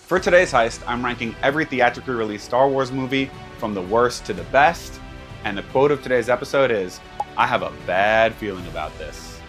For today's heist, I'm ranking every theatrically released Star Wars movie from the worst to the best, and the quote of today's episode is, "I have a bad feeling about this."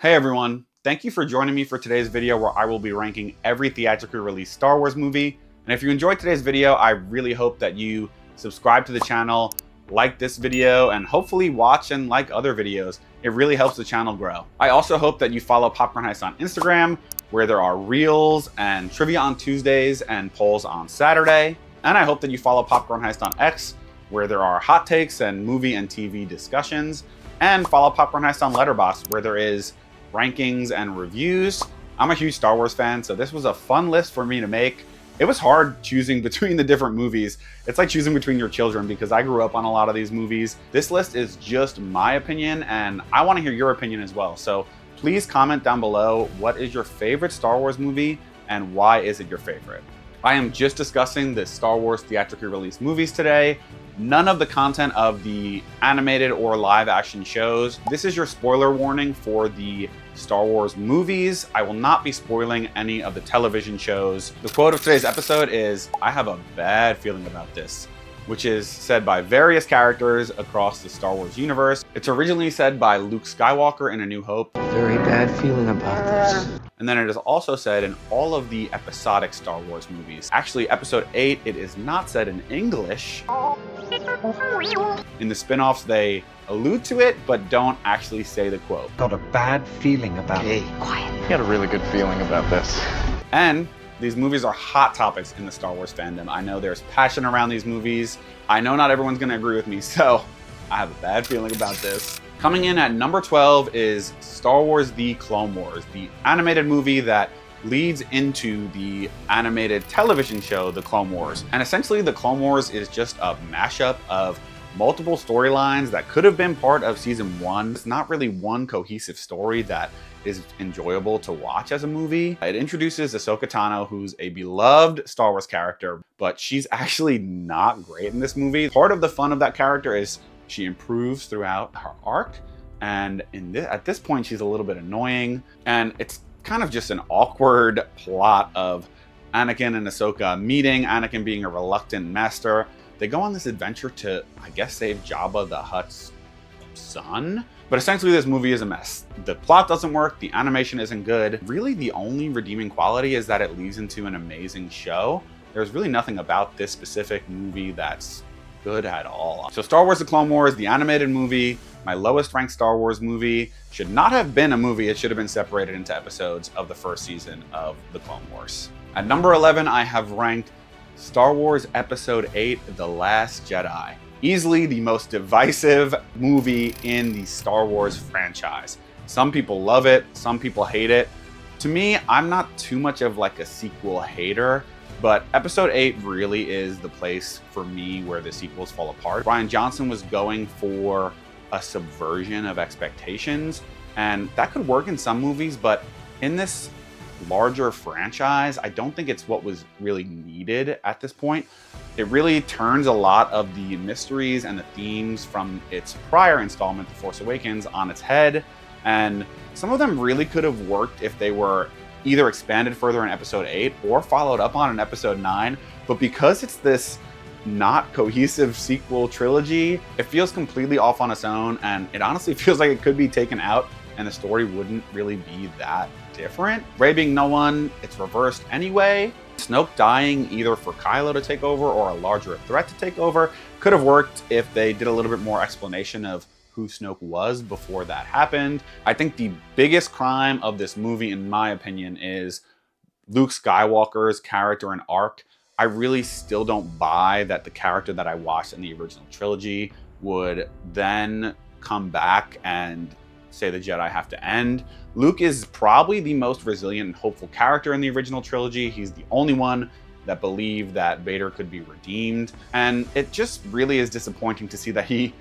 Hey everyone, thank you for joining me for today's video where I will be ranking every theatrically released Star Wars movie. And if you enjoyed today's video, I really hope that you subscribe to the channel, like this video, and hopefully watch and like other videos. It really helps the channel grow. I also hope that you follow Popcorn Heist on Instagram, where there are reels and trivia on Tuesdays and polls on Saturday. And I hope that you follow Popcorn Heist on X, where there are hot takes and movie and TV discussions. And follow Popcorn Heist on Letterboxd, where there is rankings and reviews. I'm a huge Star Wars fan, so this was a fun list for me to make. It was hard choosing between the different movies. It's like choosing between your children because I grew up on a lot of these movies. This list is just my opinion, and I want to hear your opinion as well. So please comment down below, what is your favorite Star Wars movie and why is it your favorite? I am just discussing the Star Wars theatrically released movies today. None of the content of the animated or live action shows. This is your spoiler warning for the Star Wars movies. I will not be spoiling any of the television shows. The quote of today's episode is, "I have a bad feeling about this," which is said by various characters across the Star Wars universe. It's originally said by Luke Skywalker in A New Hope. Very bad feeling about this. And then it is also said in all of the episodic Star Wars movies. Actually, episode 8, it is not said in English. In the spin-offs, they allude to it, but don't actually say the quote. Got a bad feeling about it. Hey, quiet. I got a really good feeling about this. And these movies are hot topics in the Star Wars fandom. I know there's passion around these movies. I know not everyone's gonna agree with me, so I have a bad feeling about this. Coming in at number 12 is Star Wars The Clone Wars, the animated movie that leads into the animated television show, The Clone Wars. And essentially, The Clone Wars is just a mashup of multiple storylines that could have been part of season 1. It's not really one cohesive story that is enjoyable to watch as a movie. It introduces Ahsoka Tano, who's a beloved Star Wars character, but she's actually not great in this movie. Part of the fun of that character is she improves throughout her arc, and at this point she's a little bit annoying, and it's kind of just an awkward plot of Anakin and Ahsoka meeting, Anakin being a reluctant master. They go on this adventure to, I guess, save Jabba the Hutt's son. But essentially this movie is a mess. The plot doesn't work, the animation isn't good. Really the only redeeming quality is that it leads into an amazing show. There's really nothing about this specific movie that's good at all. So Star Wars The Clone Wars, the animated movie, my lowest ranked Star Wars movie, should not have been a movie. It should have been separated into episodes of the first season of The Clone Wars. At number 11, I have ranked Star Wars Episode 8, The Last Jedi. Easily the most divisive movie in the Star Wars franchise. Some people love it, some people hate it. To me, I'm not too much of like a sequel hater, but Episode 8 really is the place for me where the sequels fall apart. Rian Johnson was going for a subversion of expectations, and that could work in some movies, but in this larger franchise, I don't think it's what was really needed at this point. It really turns a lot of the mysteries and the themes from its prior installment, The Force Awakens, on its head, and some of them really could have worked if they were either expanded further in Episode 8 or followed up on in Episode 9, but because it's this not cohesive sequel trilogy, it feels completely off on its own, and it honestly feels like it could be taken out and the story wouldn't really be that different. Rey being no one, it's reversed anyway. Snoke dying either for Kylo to take over or a larger threat to take over could have worked if they did a little bit more explanation of who Snoke was before that happened. I think the biggest crime of this movie, in my opinion, is Luke Skywalker's character and arc. I really still don't buy that the character that I watched in the original trilogy would then come back and say the Jedi have to end. Luke is probably the most resilient and hopeful character in the original trilogy. He's the only one that believed that Vader could be redeemed. And it just really is disappointing to see that he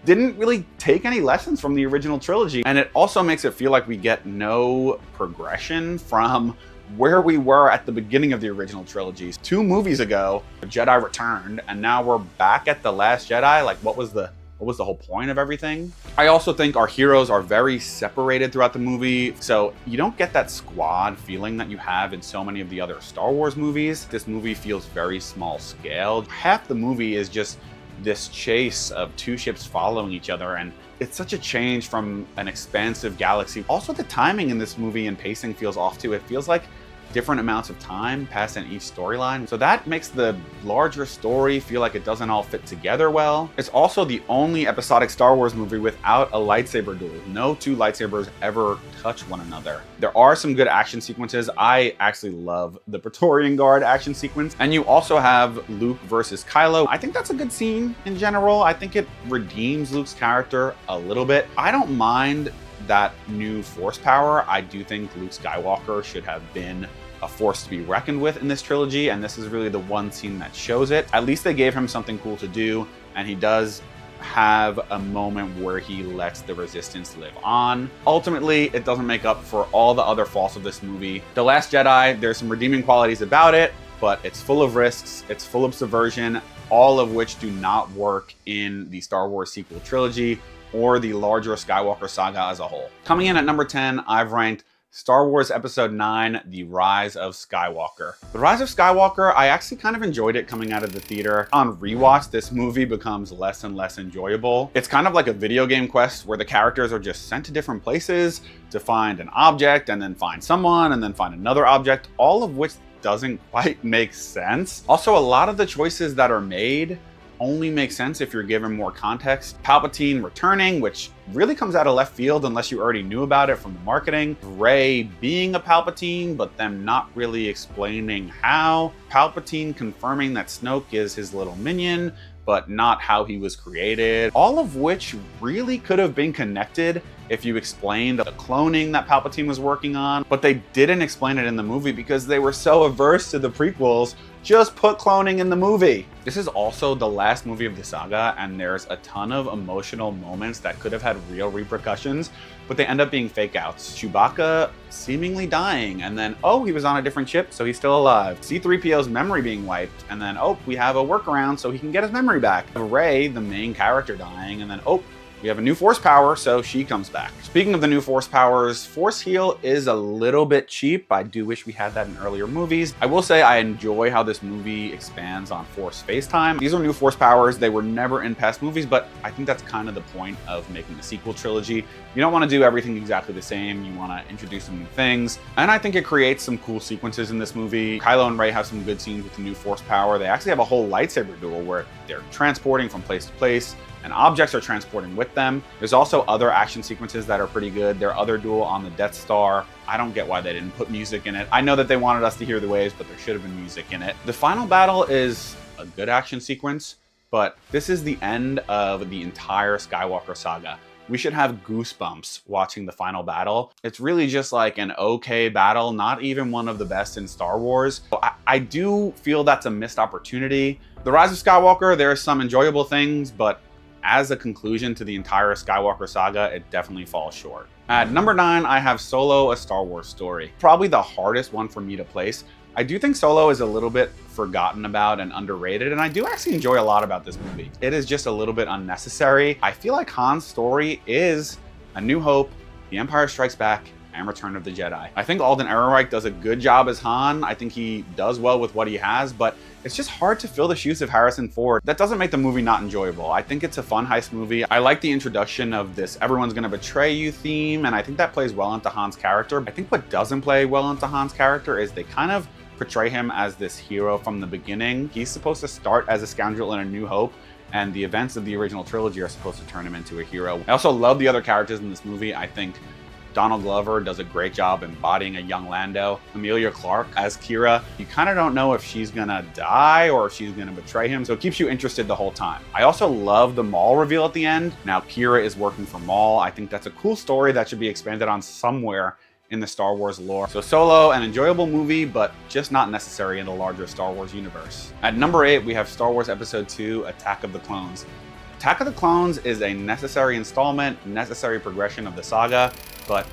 didn't really take any lessons from the original trilogy. And it also makes it feel like we get no progression from where we were at the beginning of the original trilogies. 2 movies ago, Jedi returned, and now we're back at The Last Jedi. Like, what was the whole point of everything? I also think our heroes are very separated throughout the movie, so you don't get that squad feeling that you have in so many of the other Star Wars movies. This movie feels very small scale. Half the movie is just this chase of 2 ships following each other, and it's such a change from an expansive galaxy. Also, the timing in this movie and pacing feels off too. It feels like different amounts of time pass in each storyline. So that makes the larger story feel like it doesn't all fit together well. It's also the only episodic Star Wars movie without a lightsaber duel. No 2 lightsabers ever touch one another. There are some good action sequences. I actually love the Praetorian Guard action sequence. And you also have Luke versus Kylo. I think that's a good scene in general. I think it redeems Luke's character a little bit. I don't mind that new Force power. I do think Luke Skywalker should have been a force to be reckoned with in this trilogy, and this is really the one scene that shows it. At least they gave him something cool to do, and he does have a moment where he lets the Resistance live on. Ultimately, it doesn't make up for all the other faults of this movie. The Last Jedi, there's some redeeming qualities about it, but it's full of risks, it's full of subversion, all of which do not work in the Star Wars sequel trilogy or the larger Skywalker saga as a whole. Coming in at number 10, I've ranked Star Wars Episode 9, The Rise of Skywalker. The Rise of Skywalker, I actually kind of enjoyed it coming out of the theater. On rewatch, this movie becomes less and less enjoyable. It's kind of like a video game quest where the characters are just sent to different places to find an object, and then find someone, and then find another object, all of which doesn't quite make sense. Also, a lot of the choices that are made only makes sense if you're given more context. Palpatine returning, which really comes out of left field unless you already knew about it from the marketing. Rey being a Palpatine, but them not really explaining how. Palpatine confirming that Snoke is his little minion, but not how he was created. All of which really could have been connected if you explained the cloning that Palpatine was working on, but they didn't explain it in the movie because they were so averse to the prequels. Just put cloning in the movie. This is also the last movie of the saga, and there's a ton of emotional moments that could have had real repercussions, but they end up being fake outs. Chewbacca seemingly dying, and then, oh, he was on a different ship, so he's still alive. C-3PO's memory being wiped, and then, oh, we have a workaround so he can get his memory back. Rey, the main character, dying, and then, oh, we have a new Force power, so she comes back. Speaking of the new Force powers, Force Heal is a little bit cheap. I do wish we had that in earlier movies. I will say I enjoy how this movie expands on Force space-time. These are new Force powers. They were never in past movies, but I think that's kind of the point of making a sequel trilogy. You don't want to do everything exactly the same. You want to introduce some new things. And I think it creates some cool sequences in this movie. Kylo and Rey have some good scenes with the new Force power. They actually have a whole lightsaber duel where they're transporting from place to place, and objects are transporting with them. There's also other action sequences that are pretty good. Their other duel on the Death Star, I don't get why they didn't put music in it. I know that they wanted us to hear the waves, but there should have been music in it. The final battle is a good action sequence, but this is the end of the entire Skywalker saga. We should have goosebumps watching the final battle. It's really just like an okay battle, not even one of the best in Star Wars. I do feel that's a missed opportunity. The Rise of Skywalker, there are some enjoyable things, but as a conclusion to the entire Skywalker saga, it definitely falls short. At number 9, I have Solo, A Star Wars Story. Probably the hardest one for me to place. I do think Solo is a little bit forgotten about and underrated, and I do actually enjoy a lot about this movie. It is just a little bit unnecessary. I feel like Han's story is A New Hope, The Empire Strikes Back, and Return of the Jedi. I think Alden Ehrenreich does a good job as Han. I think he does well with what he has, but it's just hard to fill the shoes of Harrison Ford. That doesn't make the movie not enjoyable. I think it's a fun heist movie. I like the introduction of this everyone's gonna betray you theme, and I think that plays well into Han's character. I think what doesn't play well into Han's character is they kind of portray him as this hero from the beginning. He's supposed to start as a scoundrel in A New Hope, and the events of the original trilogy are supposed to turn him into a hero. I also love the other characters in this movie. I think Donald Glover does a great job embodying a young Lando. Emilia Clarke as Kira, you kind of don't know if she's gonna die or if she's gonna betray him, so it keeps you interested the whole time. I also love the Maul reveal at the end. Now Kira is working for Maul. I think that's a cool story that should be expanded on somewhere in the Star Wars lore. So Solo, an enjoyable movie, but just not necessary in the larger Star Wars universe. At number 8, we have Star Wars Episode 2, Attack of the Clones. Attack of the Clones is a necessary installment, necessary progression of the saga, but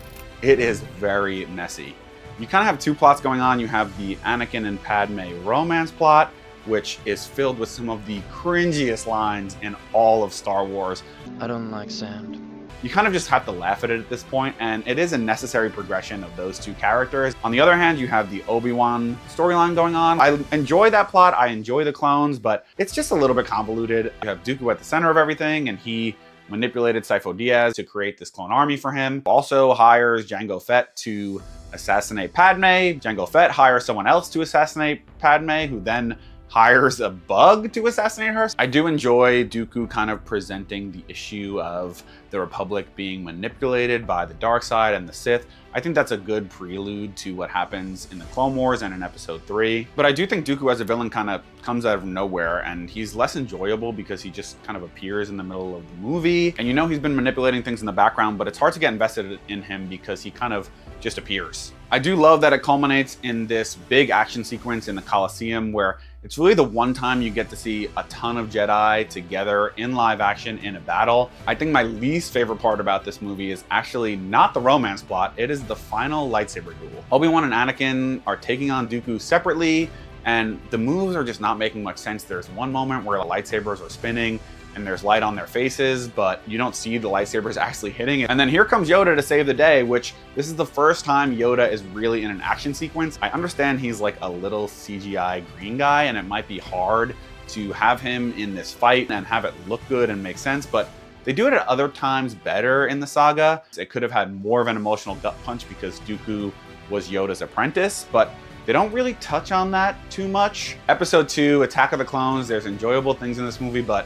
it is very messy. You kind of have two plots going on. You have the Anakin and Padme romance plot, which is filled with some of the cringiest lines in all of Star Wars. I don't like sand. You kind of just have to laugh at it at this point, and it is a necessary progression of those two characters. On the other hand, you have the Obi-Wan storyline going on. I enjoy that plot, I enjoy the clones, but it's just a little bit convoluted. You have Dooku at the center of everything, and he manipulated Sifo Dyas to create this clone army for him. Also hires Jango Fett to assassinate Padme. Jango Fett hires someone else to assassinate Padme, who then hires a bug to assassinate her. I do enjoy Dooku kind of presenting the issue of the Republic being manipulated by the dark side and the Sith. I think that's a good prelude to what happens in the Clone Wars and in Episode 3. But I do think Dooku as a villain kind of comes out of nowhere, and he's less enjoyable because he just kind of appears in the middle of the movie. And you know he's been manipulating things in the background, but it's hard to get invested in him because he kind of just appears. I do love that it culminates in this big action sequence in the Colosseum where it's really the one time you get to see a ton of Jedi together in live action in a battle. I think my least favorite part about this movie is actually not the romance plot, it is the final lightsaber duel. Obi-Wan and Anakin are taking on Dooku separately, and the moves are just not making much sense. There's one moment where the lightsabers are spinning and there's light on their faces, but you don't see the lightsabers actually hitting it. And then here comes Yoda to save the day, which this is the first time Yoda is really in an action sequence. I understand he's like a little CGI green guy, and it might be hard to have him in this fight and have it look good and make sense, but they do it at other times better in the saga. It could have had more of an emotional gut punch because Dooku was Yoda's apprentice, but they don't really touch on that too much. Episode 2, Attack of the Clones, there's enjoyable things in this movie, but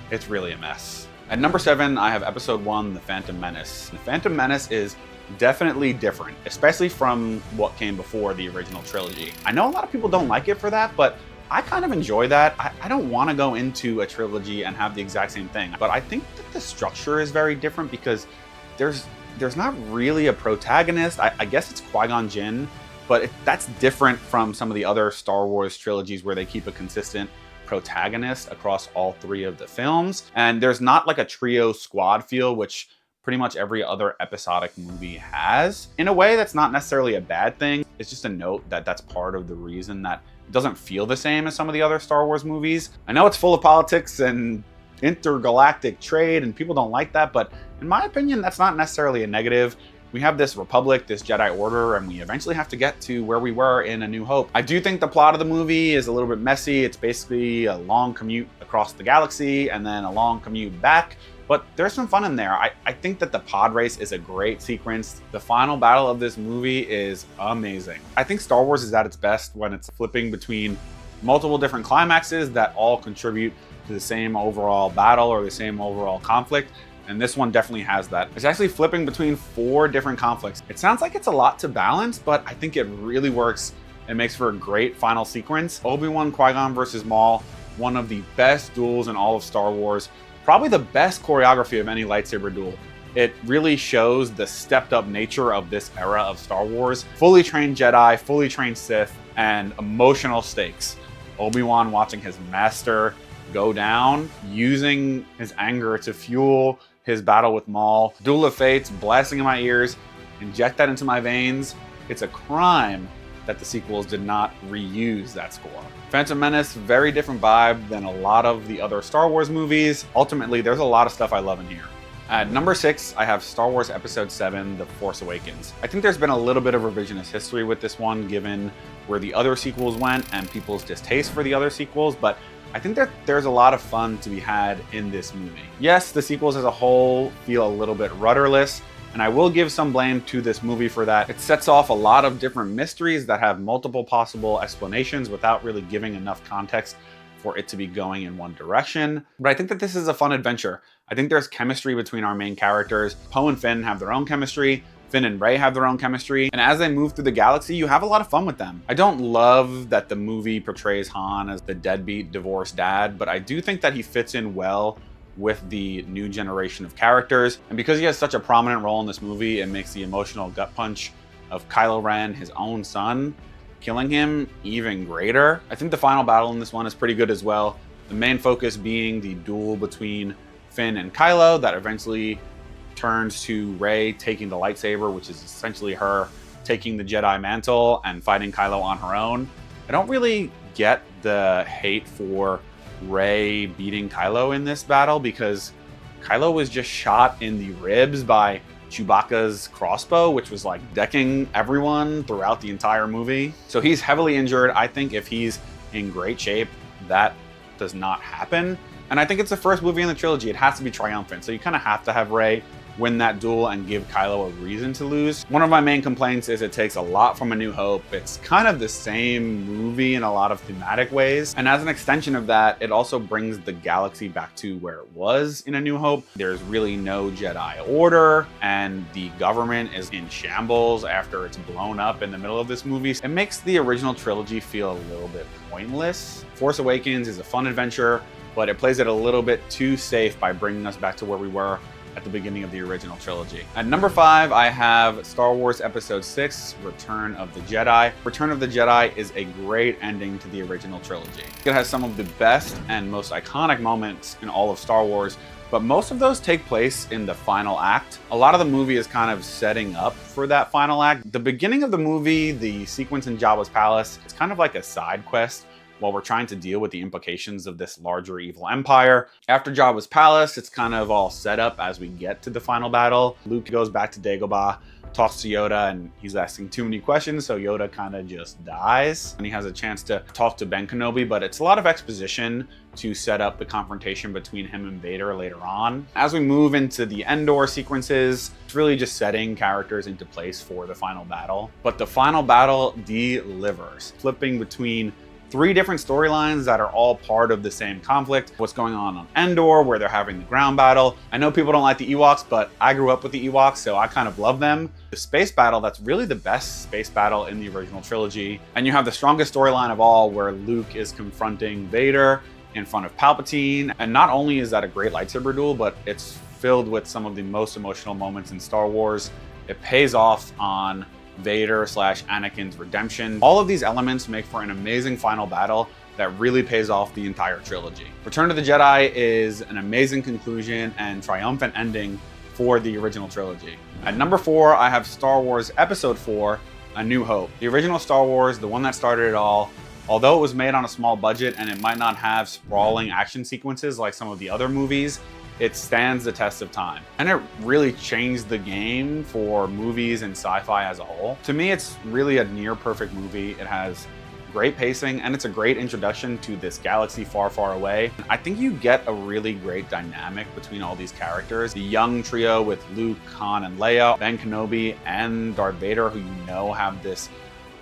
it's really a mess. At number 7, I have Episode 1, The Phantom Menace. The Phantom Menace is definitely different, especially from what came before the original trilogy. I know a lot of people don't like it for that, but I kind of enjoy that. I don't want to go into a trilogy and have the exact same thing, but I think that the structure is very different because there's not really a protagonist. I guess it's Qui-Gon Jinn, but that's different from some of the other Star Wars trilogies where they keep a consistent protagonist across all 3 of the films. And there's not like a trio squad feel, which pretty much every other episodic movie has. In a way, that's not necessarily a bad thing. It's just a note that that's part of the reason that it doesn't feel the same as some of the other Star Wars movies. I know it's full of politics and intergalactic trade and people don't like that, but in my opinion, that's not necessarily a negative. We have this Republic, this Jedi Order, and we eventually have to get to where we were in A New Hope. I do think the plot of the movie is a little bit messy. It's basically a long commute across the galaxy and then a long commute back, but there's some fun in there. I think that the pod race is a great sequence. The final battle of this movie is amazing. I think Star Wars is at its best when it's flipping between multiple different climaxes that all contribute to the same overall battle or the same overall conflict. And this one definitely has that. It's actually flipping between 4 different conflicts. It sounds like it's a lot to balance, but I think it really works. It makes for a great final sequence. Obi-Wan Qui-Gon versus Maul, one of the best duels in all of Star Wars. Probably the best choreography of any lightsaber duel. It really shows the stepped up nature of this era of Star Wars. Fully trained Jedi, fully trained Sith, and emotional stakes. Obi-Wan watching his master go down, using his anger to fuel his battle with Maul. Duel of Fates blasting in my ears, inject that into my veins. It's a crime that the sequels did not reuse that score. Phantom Menace, very different vibe than a lot of the other Star Wars movies. Ultimately, there's a lot of stuff I love in here. At number 6, I have Star Wars Episode 7, The Force Awakens. I think there's been a little bit of revisionist history with this one, given where the other sequels went and people's distaste for the other sequels, but I think that there's a lot of fun to be had in this movie. Yes, the sequels as a whole feel a little bit rudderless, and I will give some blame to this movie for that. It sets off a lot of different mysteries that have multiple possible explanations without really giving enough context for it to be going in one direction. But I think that this is a fun adventure. I think there's chemistry between our main characters. Poe and Finn have their own chemistry. Finn and Rey have their own chemistry, and as they move through the galaxy, you have a lot of fun with them. I don't love that the movie portrays Han as the deadbeat divorced dad, but I do think that he fits in well with the new generation of characters. And because he has such a prominent role in this movie, it makes the emotional gut punch of Kylo Ren, his own son, killing him even greater. I think the final battle in this one is pretty good as well. The main focus being the duel between Finn and Kylo that eventually turns to Rey taking the lightsaber, which is essentially her taking the Jedi mantle and fighting Kylo on her own. I don't really get the hate for Rey beating Kylo in this battle because Kylo was just shot in the ribs by Chewbacca's crossbow, which was like decking everyone throughout the entire movie. So he's heavily injured. I think if he's in great shape, that does not happen. And I think it's the first movie in the trilogy. It has to be triumphant. So you kind of have to have Rey win that duel and give Kylo a reason to lose. One of my main complaints is it takes a lot from A New Hope. It's kind of the same movie in a lot of thematic ways. And as an extension of that, it also brings the galaxy back to where it was in A New Hope. There's really no Jedi Order, and the government is in shambles after it's blown up in the middle of this movie. It makes the original trilogy feel a little bit pointless. Force Awakens is a fun adventure, but it plays it a little bit too safe by bringing us back to where we were at the beginning of the original trilogy. At number 5, I have Star Wars Episode 6, Return of the Jedi. Return of the Jedi is a great ending to the original trilogy. It has some of the best and most iconic moments in all of Star Wars, but most of those take place in the final act. A lot of the movie is kind of setting up for that final act. The beginning of the movie, the sequence in Jabba's palace, it's kind of like a side quest while we're trying to deal with the implications of this larger evil empire. After Jabba's palace, it's kind of all set up as we get to the final battle. Luke goes back to Dagobah, talks to Yoda, and he's asking too many questions, so Yoda kind of just dies. And he has a chance to talk to Ben Kenobi, but it's a lot of exposition to set up the confrontation between him and Vader later on. As we move into the Endor sequences, it's really just setting characters into place for the final battle. But the final battle delivers, flipping between 3 different storylines that are all part of the same conflict. What's going on Endor, where they're having the ground battle. I know people don't like the Ewoks, but I grew up with the Ewoks, so I kind of love them. The space battle, that's really the best space battle in the original trilogy. And you have the strongest storyline of all, where Luke is confronting Vader in front of Palpatine. And not only is that a great lightsaber duel, but it's filled with some of the most emotional moments in Star Wars. It pays off on Vader/Anakin's redemption. All of these elements make for an amazing final battle that really pays off the entire trilogy. Return of the Jedi is an amazing conclusion and triumphant ending for the original trilogy. At number 4, I have Star Wars Episode 4, A New Hope. The original Star Wars, the one that started it all, although it was made on a small budget and it might not have sprawling action sequences like some of the other movies, it stands the test of time. And it really changed the game for movies and sci-fi as a whole. To me, it's really a near perfect movie. It has great pacing and it's a great introduction to this galaxy far, far away. I think you get a really great dynamic between all these characters. The young trio with Luke, Han, and Leia, Ben Kenobi, and Darth Vader, who you know have this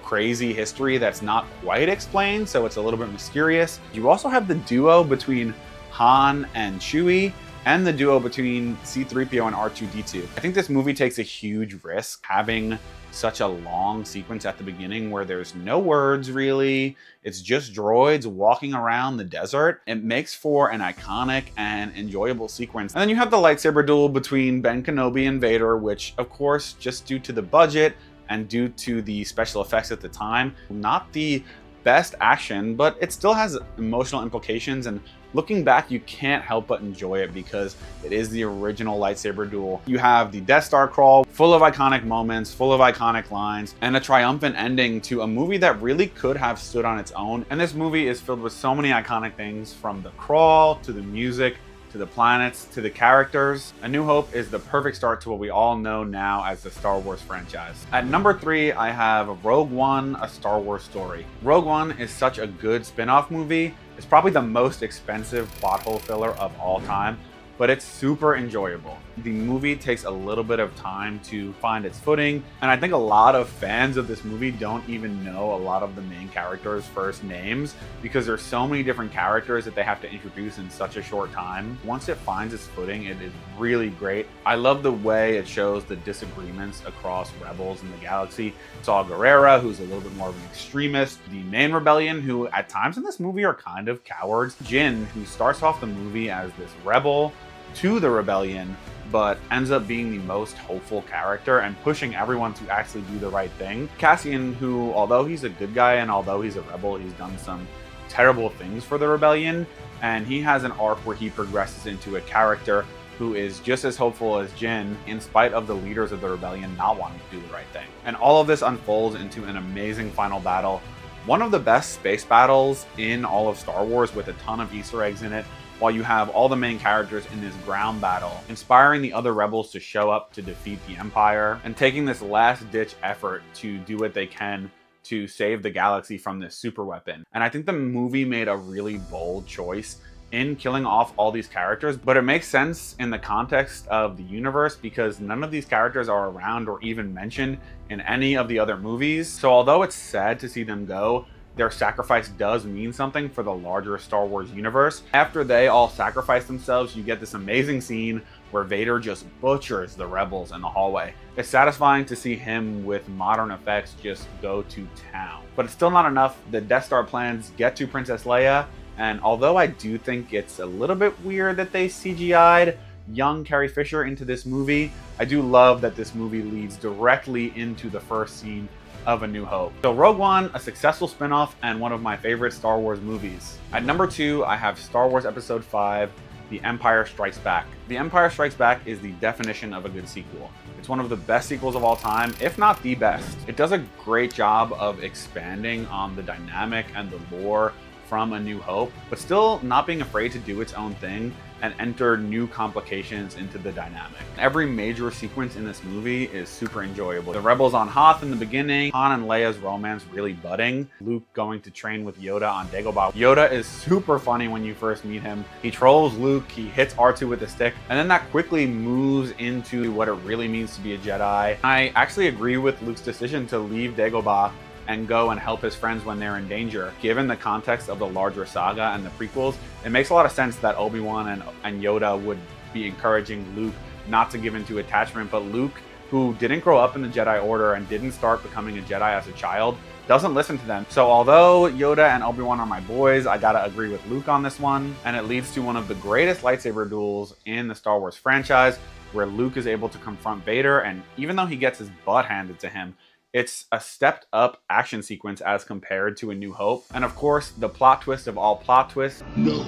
crazy history that's not quite explained, so it's a little bit mysterious. You also have the duo between Han and Chewie, and the duo between C-3PO and R2-D2. I think this movie takes a huge risk having such a long sequence at the beginning where there's no words really. It's just droids walking around the desert. It makes for an iconic and enjoyable sequence. And then you have the lightsaber duel between Ben Kenobi and Vader, which of course, just due to the budget and due to the special effects at the time, not the best action, but it still has emotional implications, and looking back, you can't help but enjoy it because it is the original lightsaber duel. You have the Death Star crawl, full of iconic moments, full of iconic lines, and a triumphant ending to a movie that really could have stood on its own. And this movie is filled with so many iconic things, from the crawl, to the music, to the planets, to the characters. A New Hope is the perfect start to what we all know now as the Star Wars franchise. At number 3, I have Rogue One, A Star Wars Story. Rogue One is such a good spin-off movie. It's probably the most expensive plot hole filler of all time, but it's super enjoyable. The movie takes a little bit of time to find its footing, and I think a lot of fans of this movie don't even know a lot of the main characters' first names because there's so many different characters that they have to introduce in such a short time. Once it finds its footing, it is really great. I love the way it shows the disagreements across rebels in the galaxy. Saw Gerrera, who's a little bit more of an extremist, the main rebellion, who at times in this movie are kind of cowards, Jin, who starts off the movie as this rebel to the rebellion, but ends up being the most hopeful character and pushing everyone to actually do the right thing. Cassian, who, although he's a good guy and although he's a rebel, he's done some terrible things for the rebellion, and he has an arc where he progresses into a character who is just as hopeful as Jin in spite of the leaders of the rebellion not wanting to do the right thing. And all of this unfolds into an amazing final battle. One of the best space battles in all of Star Wars, with a ton of Easter eggs in it, while you have all the main characters in this ground battle, inspiring the other rebels to show up to defeat the Empire, and taking this last-ditch effort to do what they can to save the galaxy from this super weapon. And I think the movie made a really bold choice in killing off all these characters, but it makes sense in the context of the universe because none of these characters are around or even mentioned in any of the other movies. So although it's sad to see them go, their sacrifice does mean something for the larger Star Wars universe. After they all sacrifice themselves, you get this amazing scene where Vader just butchers the rebels in the hallway. It's satisfying to see him with modern effects just go to town. But it's still not enough. The Death Star plans get to Princess Leia, and although I do think it's a little bit weird that they CGI'd young Carrie Fisher into this movie, I do love that this movie leads directly into the first scene of A New Hope. So Rogue One, a successful spin-off and one of my favorite Star Wars movies. At number 2, I have Star Wars Episode 5, The Empire Strikes Back. The Empire Strikes Back is the definition of a good sequel. It's one of the best sequels of all time, if not the best. It does a great job of expanding on the dynamic and the lore from A New Hope, but still not being afraid to do its own thing and enter new complications into the dynamic. Every major sequence in this movie is super enjoyable. The rebels on Hoth in the beginning, Han and Leia's romance really budding, Luke going to train with Yoda on Dagobah. Yoda is super funny when you first meet him. He trolls Luke, he hits R2 with a stick, and then that quickly moves into what it really means to be a Jedi. I actually agree with Luke's decision to leave Dagobah and go and help his friends when they're in danger. Given the context of the larger saga and the prequels, it makes a lot of sense that Obi-Wan and Yoda would be encouraging Luke not to give into attachment, but Luke, who didn't grow up in the Jedi Order and didn't start becoming a Jedi as a child, doesn't listen to them. So although Yoda and Obi-Wan are my boys, I gotta agree with Luke on this one, and it leads to one of the greatest lightsaber duels in the Star Wars franchise, where Luke is able to confront Vader, and even though he gets his butt handed to him, it's a stepped up action sequence as compared to A New Hope. And of course, the plot twist of all plot twists. No,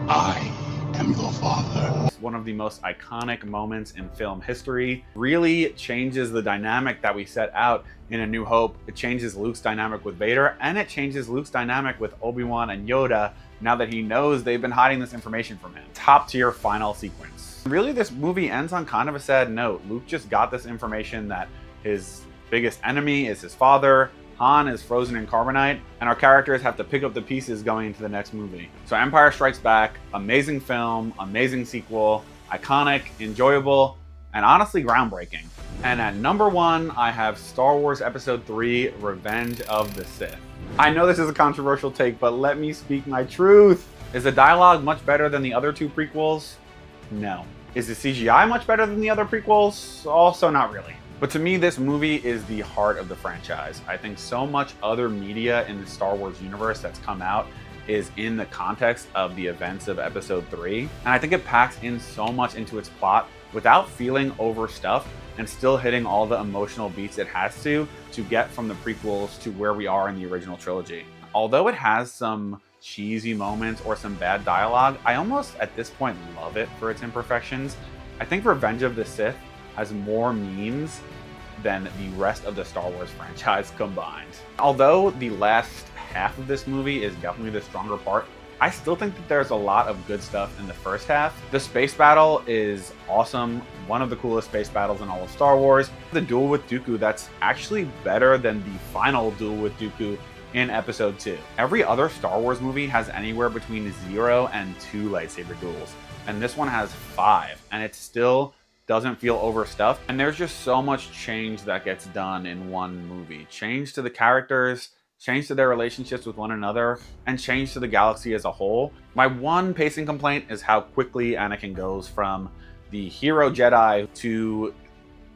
I am your father. One of the most iconic moments in film history. Really changes the dynamic that we set out in A New Hope. It changes Luke's dynamic with Vader, and it changes Luke's dynamic with Obi-Wan and Yoda now that he knows they've been hiding this information from him. Top tier final sequence. Really, this movie ends on kind of a sad note. Luke just got this information that his biggest enemy is his father, Han is frozen in carbonite, and our characters have to pick up the pieces going into the next movie. So Empire Strikes Back, amazing film, amazing sequel, iconic, enjoyable, and honestly groundbreaking. And at number 1, I have Star Wars Episode 3, Revenge of the Sith. I know this is a controversial take, but let me speak my truth. Is the dialogue much better than the other 2 prequels? No. Is the CGI much better than the other prequels? Also not really. But to me, this movie is the heart of the franchise. I think so much other media in the Star Wars universe that's come out is in the context of the events of Episode 3. And I think it packs in so much into its plot without feeling overstuffed and still hitting all the emotional beats it has to get from the prequels to where we are in the original trilogy. Although it has some cheesy moments or some bad dialogue, I almost at this point love it for its imperfections. I think Revenge of the Sith has more memes than the rest of the Star Wars franchise combined. Although the last half of this movie is definitely the stronger part, I still think that there's a lot of good stuff in the first half. The space battle is awesome, one of the coolest space battles in all of Star Wars. The duel with Dooku, that's actually better than the final duel with Dooku in Episode 2. Every other Star Wars movie has anywhere between 0 and 2 lightsaber duels, and this one has 5, and it's still doesn't feel overstuffed. And there's just so much change that gets done in one movie. Change to the characters, change to their relationships with one another, and change to the galaxy as a whole. My one pacing complaint is how quickly Anakin goes from the hero Jedi to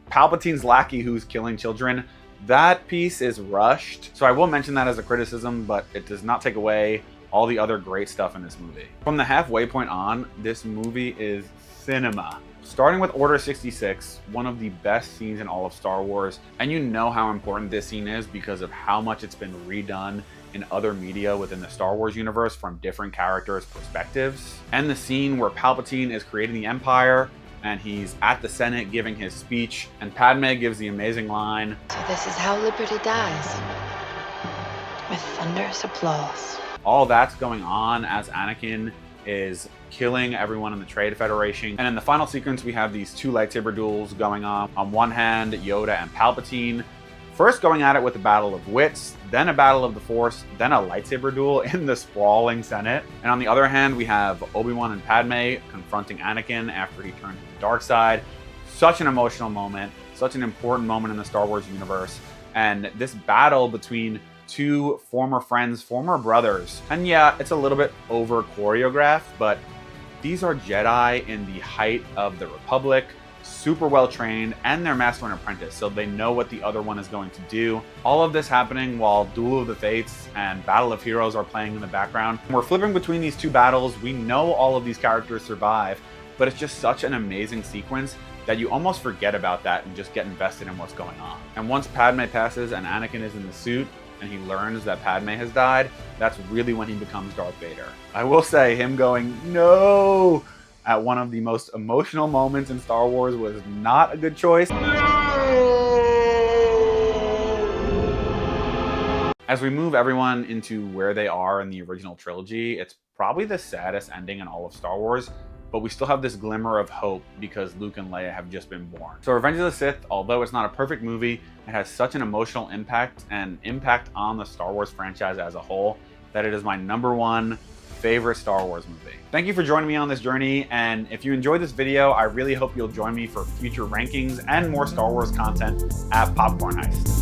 Palpatine's lackey who's killing children. That piece is rushed. So I will mention that as a criticism, but it does not take away all the other great stuff in this movie. From the halfway point on, this movie is cinema. Starting with Order 66, one of the best scenes in all of Star Wars, and you know how important this scene is because of how much it's been redone in other media within the Star Wars universe from different characters' perspectives. And the scene where Palpatine is creating the Empire and he's at the Senate giving his speech, and Padme gives the amazing line, "So this is how liberty dies, with thunderous applause." All that's going on as Anakin is killing everyone in the Trade Federation. And in the final sequence, we have these two lightsaber duels going on. On one hand, Yoda and Palpatine, first going at it with a battle of wits, then a battle of the Force, then a lightsaber duel in the sprawling Senate. And on the other hand, we have Obi-Wan and Padme confronting Anakin after he turned to the dark side. Such an emotional moment, such an important moment in the Star Wars universe. And this battle between two former friends, former brothers. And yeah, it's a little bit over choreographed, but these are Jedi in the height of the Republic, super well trained, and they're master and apprentice, so they know what the other one is going to do. All of this happening while Duel of the Fates and Battle of Heroes are playing in the background. We're flipping between these two battles. We know all of these characters survive, but it's just such an amazing sequence that you almost forget about that and just get invested in what's going on. And once Padme passes and Anakin is in the suit, and he learns that Padme has died, that's really when he becomes Darth Vader. I will say, him going, "No!" at one of the most emotional moments in Star Wars was not a good choice. As we move everyone into where they are in the original trilogy, it's probably the saddest ending in all of Star Wars, but we still have this glimmer of hope because Luke and Leia have just been born. So Revenge of the Sith, although it's not a perfect movie, it has such an emotional impact and impact on the Star Wars franchise as a whole that it is my #1 favorite Star Wars movie. Thank you for joining me on this journey, and if you enjoyed this video, I really hope you'll join me for future rankings and more Star Wars content at Popcorn Heist.